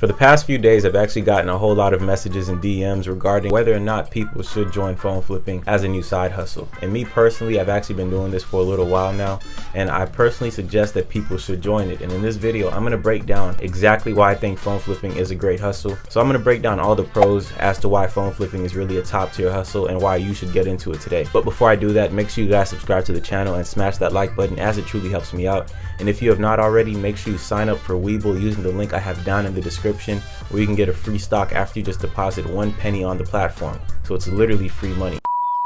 For the past few days, I've actually gotten a whole lot of messages and DMs regarding whether or not people should join phone flipping as a new side hustle. And me personally, I've actually been doing this for a little while now, and I personally suggest that people should join it. And in this video, I'm going to break down exactly why I think phone flipping is a great hustle. So I'm going to break down all the pros as to why phone flipping is really a top tier hustle and why you should get into it today. But before I do that, make sure you guys subscribe to the channel and smash that like button, as it truly helps me out. And if you have not already, make sure you sign up for Webull using the link I have down in the description, where you can get a free stock after you just deposit 1 penny on the platform. So it's literally free money.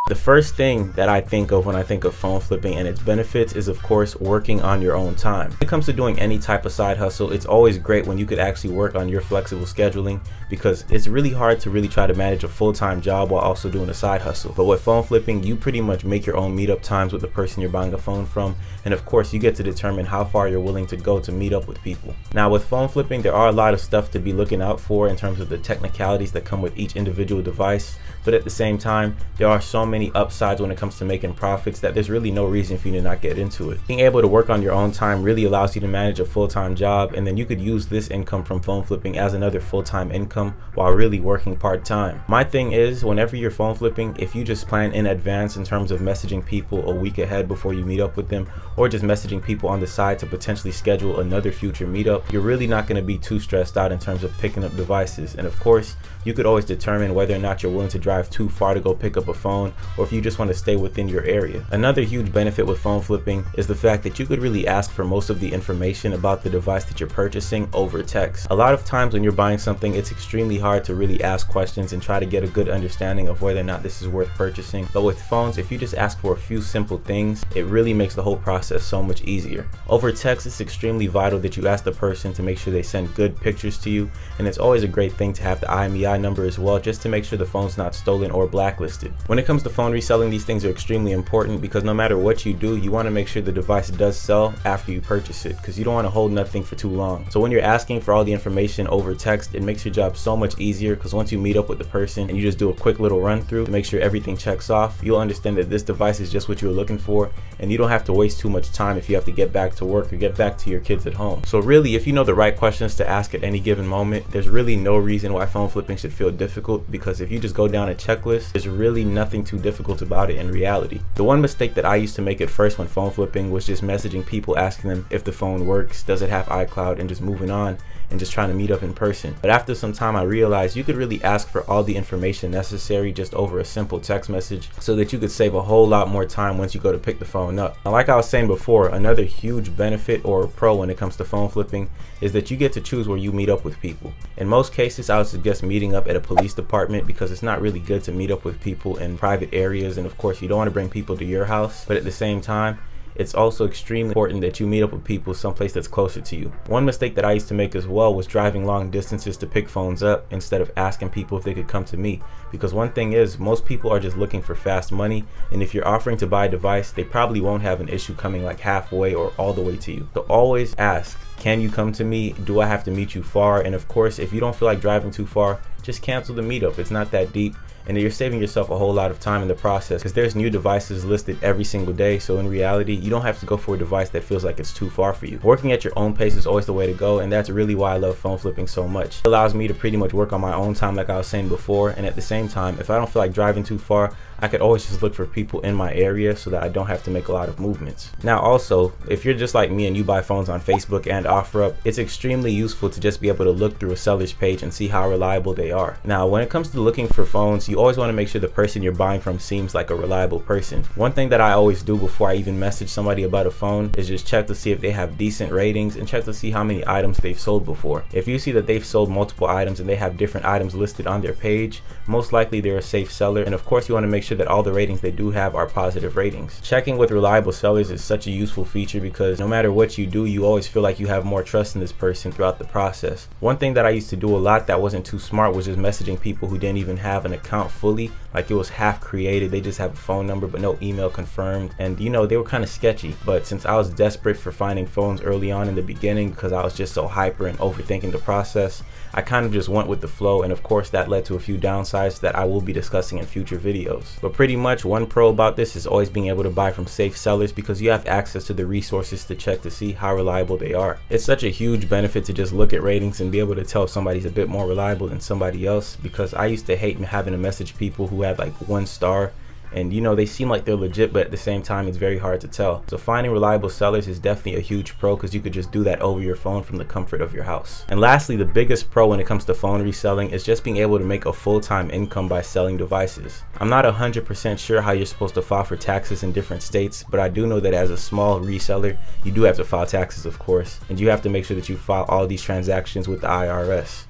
The first thing that I think of when I think of phone flipping and its benefits is, of course, working on your own time. When it comes to doing any type of side hustle, it's always great when you could actually work on your flexible scheduling, because it's really hard to really try to manage a full-time job while also doing a side hustle. But with phone flipping, you pretty much make your own meetup times with the person you're buying a phone from, and of course you get to determine how far you're willing to go to meet up with people. Now with phone flipping, there are a lot of stuff to be looking out for in terms of the technicalities that come with each individual device, but at the same time, there are so many upsides when it comes to making profits that there's really no reason for you to not get into it. Being able to work on your own time really allows you to manage a full-time job, and then you could use this income from phone flipping as another full-time income while really working part-time. My thing is, whenever you're phone flipping, if you just plan in advance in terms of messaging people a week ahead before you meet up with them, or just messaging people on the side to potentially schedule another future meetup, you're really not going to be too stressed out in terms of picking up devices. And of course, you could always determine whether or not you're willing to drive too far to go pick up a phone, or if you just want to stay within your area. Another huge benefit with phone flipping is the fact that you could really ask for most of the information about the device that you're purchasing over text. A lot of times when you're buying something, it's extremely hard to really ask questions and try to get a good understanding of whether or not this is worth purchasing. But with phones, if you just ask for a few simple things, it really makes the whole process so much easier. Over text, it's extremely vital that you ask the person to make sure they send good pictures to you, and it's always a great thing to have the IMEI number as well, just to make sure the phone's not stolen or blacklisted. When it comes to phone reselling, these things are extremely important, because no matter what you do, you want to make sure the device does sell after you purchase it, because you don't want to hold nothing for too long. So when you're asking for all the information over text, it makes your job so much easier, because once you meet up with the person and you just do a quick little run through to make sure everything checks off, you'll understand that this device is just what you were looking for, and you don't have to waste too much time if you have to get back to work or get back to your kids at home. So really, if you know the right questions to ask at any given moment, there's really no reason why phone flipping should feel difficult, because if you just go down a checklist, there's really nothing too difficult about it in reality. The one mistake that I used to make at first when phone flipping was just messaging people, asking them if the phone works, does it have iCloud, and just moving on and just trying to meet up in person. But after some time, I realized you could really ask for all the information necessary just over a simple text message, so that you could save a whole lot more time once you go to pick the phone up. Now, like I was saying before, another huge benefit or pro when it comes to phone flipping is that you get to choose where you meet up with people. In most cases, I would suggest meeting up at a police department, because it's not really good to meet up with people in private areas, and of course you don't want to bring people to your house, but at the same time, it's also extremely important that you meet up with people someplace that's closer to you. One mistake that I used to make as well was driving long distances to pick phones up instead of asking people if they could come to me, because one thing is, most people are just looking for fast money, and if you're offering to buy a device, they probably won't have an issue coming like halfway or all the way to you. So always ask, can you come to me? Do I have to meet you far? And of course, if you don't feel like driving too far, just cancel the meetup. It's not that deep, and you're saving yourself a whole lot of time in the process, because there's new devices listed every single day. So in reality, you don't have to go for a device that feels like it's too far for you. Working at your own pace is always the way to go, and that's really why I love phone flipping so much. It allows me to pretty much work on my own time, like I was saying before, and at the same time, if I don't feel like driving too far, I could always just look for people in my area so that I don't have to make a lot of movements. Now also, if you're just like me and you buy phones on Facebook and OfferUp, it's extremely useful to just be able to look through a seller's page and see how reliable they are. Now when it comes to looking for phones, you always want to make sure the person you're buying from seems like a reliable person. One thing that I always do before I even message somebody about a phone is just check to see if they have decent ratings, and check to see how many items they've sold before. If you see that they've sold multiple items and they have different items listed on their page, most likely they're a safe seller, and of course you want to make sure that all the ratings they do have are positive ratings. Checking with reliable sellers is such a useful feature, because no matter what you do, you always feel like you have more trust in this person throughout the process. One thing that I used to do a lot that wasn't too smart was just messaging people who didn't even have an account fully, like it was half created. They just have a phone number but no email confirmed, and you know, they were kind of sketchy. But since I was desperate for finding phones early on in the beginning, because I was just so hyper and overthinking the process, I kind of just went with the flow, and of course that led to a few downsides that I will be discussing in future videos. else. But pretty much one pro about this is always being able to buy from safe sellers, because you have access to the resources to check to see how reliable they are. It's such a huge benefit to just look at ratings and be able to tell if somebody's a bit more reliable than somebody else, because I used to hate having to message people who had like 1 star, and you know, they seem like they're legit, but at the same time it's very hard to tell. So finding reliable sellers is definitely a huge pro, because you could just do that over your phone from the comfort of your house. And lastly, the biggest pro when it comes to phone reselling is just being able to make a full-time income by selling devices. I'm not 100% sure how you're supposed to file for taxes in different states, but I do know that as a small reseller, you do have to file taxes, of course, and you have to make sure that you file all these transactions with the IRS.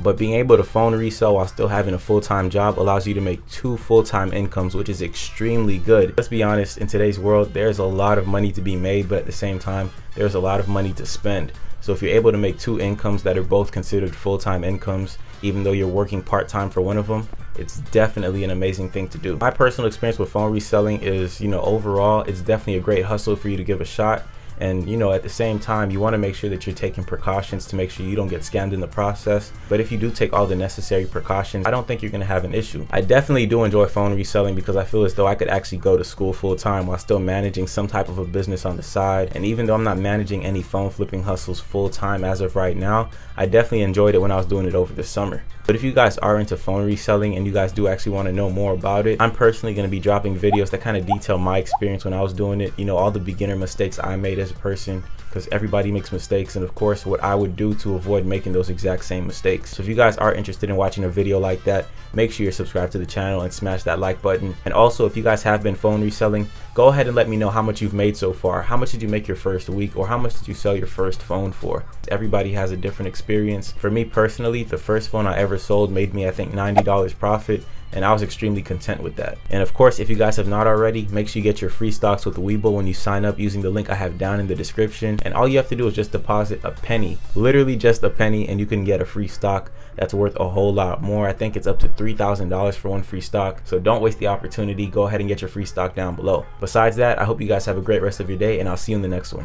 But being able to phone resell while still having a full-time job allows you to make 2 full-time incomes, which is extremely good. Let's be honest, in today's world, there's a lot of money to be made, but at the same time, there's a lot of money to spend. So if you're able to make 2 incomes that are both considered full-time incomes, even though you're working part-time for one of them, it's definitely an amazing thing to do. My personal experience with phone reselling is, you know, overall, it's definitely a great hustle for you to give a shot. And you know, at the same time, you want to make sure that you're taking precautions to make sure you don't get scammed in the process. But if you do take all the necessary precautions, I don't think you're going to have an issue. I definitely do enjoy phone reselling, because I feel as though I could actually go to school full time while still managing some type of a business on the side. And even though I'm not managing any phone flipping hustles full time as of right now, I definitely enjoyed it when I was doing it over the summer. But if you guys are into phone reselling and you guys do actually want to know more about it, I'm personally going to be dropping videos that kind of detail my experience when I was doing it. You know, all the beginner mistakes I made as a person, because everybody makes mistakes, and of course what I would do to avoid making those exact same mistakes. So if you guys are interested in watching a video like that, make sure you're subscribed to the channel and smash that like button. And also, if you guys have been phone reselling, go ahead and let me know how much you've made so far. How much did you make your first week, or how much did you sell your first phone for? Everybody has a different experience. For me personally, the first phone I ever sold made me, I think, $90 profit, and I was extremely content with that. And of course, if you guys have not already, make sure you get your free stocks with Webull when you sign up using the link I have down in the description. And all you have to do is just deposit a penny, literally just a penny, and you can get a free stock that's worth a whole lot more. I think it's up to $3,000 for one free stock. So don't waste the opportunity. Go ahead and get your free stock down below. Besides that, I hope you guys have a great rest of your day, and I'll see you in the next one.